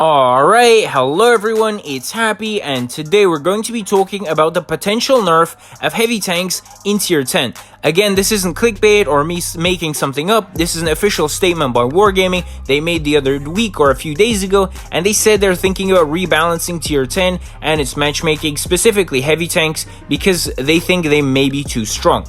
Alright, hello everyone, it's Happy, and today we're going to be talking about the potential nerf of heavy tanks in tier 10. Again, this isn't clickbait or me making something up. This is an official statement by Wargaming. They made the other week or a few days ago, and they said they're thinking about rebalancing tier 10 and its matchmaking, specifically heavy tanks, because they think they may be too strong.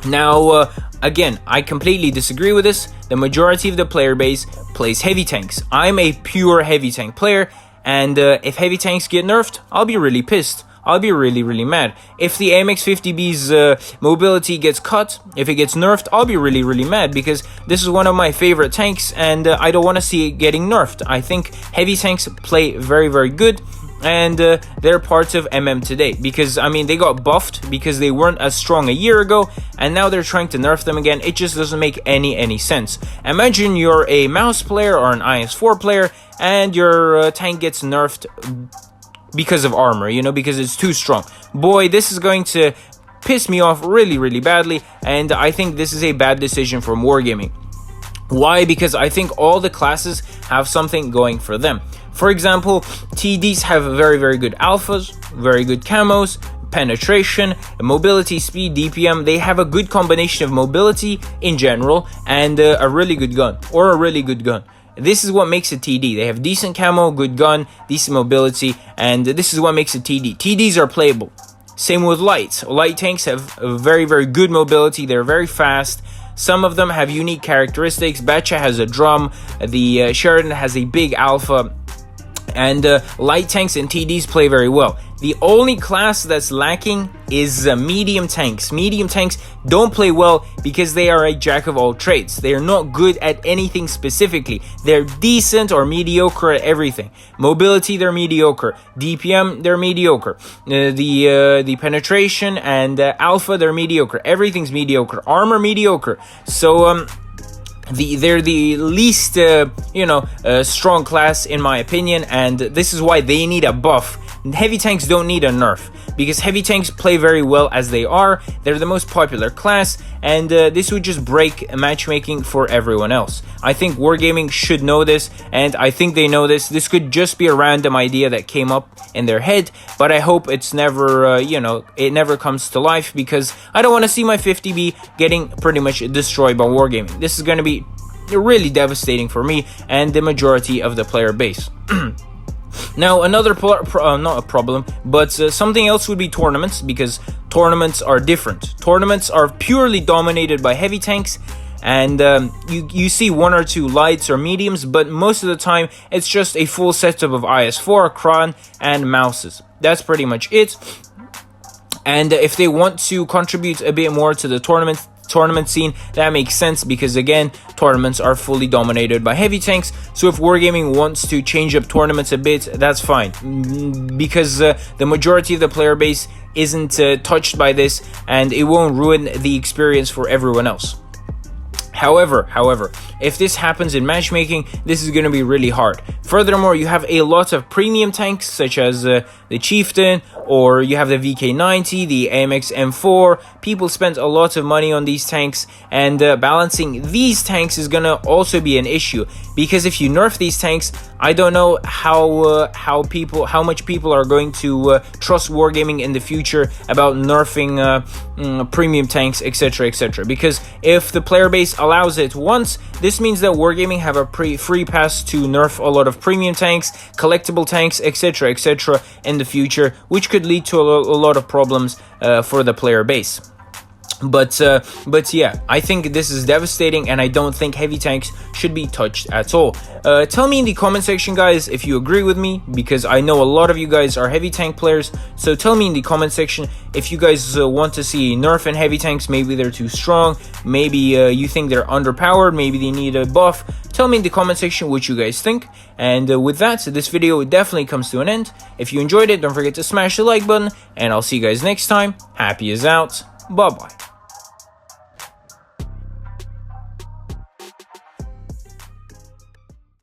Now, again, I completely disagree with this. The majority of the player base plays heavy tanks. I'm a pure heavy tank player, and if heavy tanks get nerfed, I'll be really pissed. I'll be really mad. If the AMX-50B's mobility gets cut, if it gets nerfed, I'll be really mad, because this is one of my favorite tanks, and I don't want to see it getting nerfed. I think heavy tanks play very good, and they're parts of MM today, because I mean they got buffed because they weren't as strong a year ago, and now they're trying to nerf them again. It just doesn't make any sense. Imagine you're a mouse player or an IS4 player, and your tank gets nerfed because of armor, you know, because it's too strong. Boy, this is going to piss me off really badly, and I think this is a bad decision from Wargaming. Why? Because I think all the classes have something going for them. For example, TDs have very good alphas, very good camos, penetration, mobility, speed, DPM. They have a good combination of mobility in general and a really good gun, or a really good gun. This is what makes a TD. They have decent camo, good gun, decent mobility, and this is what makes a TD. TDs are playable. Same with lights. Light tanks have a very good mobility. They're very fast. Some of them have unique characteristics. Batcha has a drum. The Sheridan has a big alpha. And light tanks and TDs play very well. The only class that's lacking is medium tanks. Medium tanks don't play well because they are a jack of all trades. They are not good at anything specifically. They're decent or mediocre at everything. Mobility, they're mediocre. DPM, they're mediocre. The penetration and alpha, they're mediocre. Everything's mediocre. Armor, mediocre. So they're the least strong class in my opinion, and this is why they need a buff. Heavy tanks don't need a nerf, because heavy tanks play very well as they are. They're the most popular class, and this would just break matchmaking for everyone else. I think Wargaming should know this, and I think they know this. This could just be a random idea that came up in their head, but I hope it's never it never comes to life, because I don't want to see my 50B getting pretty much destroyed by Wargaming. This is going to be really devastating for me and the majority of the player base. Now, another not a problem, but something else would be tournaments, because tournaments are different. Tournaments are purely dominated by heavy tanks, and you see one or two lights or mediums, but most of the time it's just a full setup of IS4, Kron, and mouses. That's pretty much it. And if they want to contribute a bit more to the tournament scene, that makes sense, because again, tournaments are fully dominated by heavy tanks. So if Wargaming wants to change up tournaments a bit, that's fine, because the majority of the player base isn't touched by this, and it won't ruin the experience for everyone else. However, if this happens in matchmaking, this is going to be really hard. Furthermore, you have a lot of premium tanks, such as the Chieftain, or you have the VK90, the AMX M4. People spent a lot of money on these tanks, and balancing these tanks is going to also be an issue, because if you nerf these tanks, I don't know how much people are going to trust Wargaming in the future about nerfing premium tanks, etc. Because if the player base allows it once, this means that Wargaming have a free pass to nerf a lot of premium tanks, collectible tanks, etc. in the future, which could lead to a lot of problems for the player base. But yeah, I think this is devastating, and I don't think heavy tanks should be touched at all. Tell me in the comment section, guys, if you agree with me, because I know a lot of you guys are heavy tank players. So tell me in the comment section if you guys want to see nerf in heavy tanks. Maybe they're too strong, maybe you think they're underpowered, maybe they need a buff. Tell me in the comment section what you guys think. And with that, this video definitely comes to an end. If you enjoyed it, don't forget to smash the like button, and I'll see you guys next time. Happy is out. Bye bye.